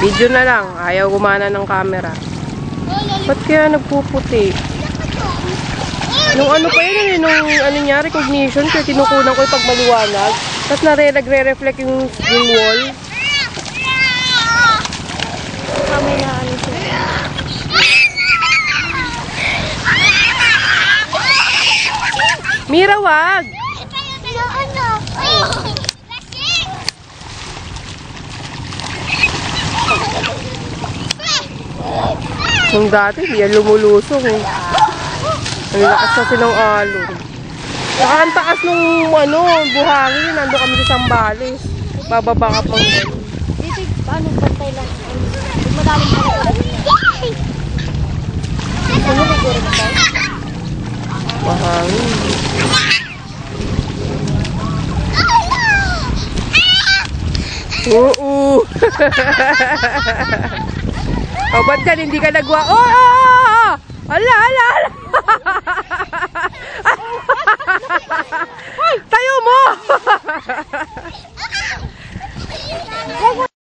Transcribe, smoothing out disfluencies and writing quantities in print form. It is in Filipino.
Video na lang. Ayaw gumana ng camera. Ba't kaya nagpuputi? Nung ano pa yun, nung ano niya, recognition, kaya kinukunan ko yung pagmaliwanag. Tapos nagre-reflect yung wall. Kamay na ano siya. Mira, wag! Nung dati, di yan lumulusong eh. Ang lakas kasi ng alon. Saka ang taas nung ano, buhangin. Nandun kami sa Sambales. Bababa ka pang ano. Dito, ano, bantay lang. Madaling pa rin. Ano ba gawin tayo? Buhangin. Oo. O, ba't yan? Hindi ka nagwa... Oh! Ala!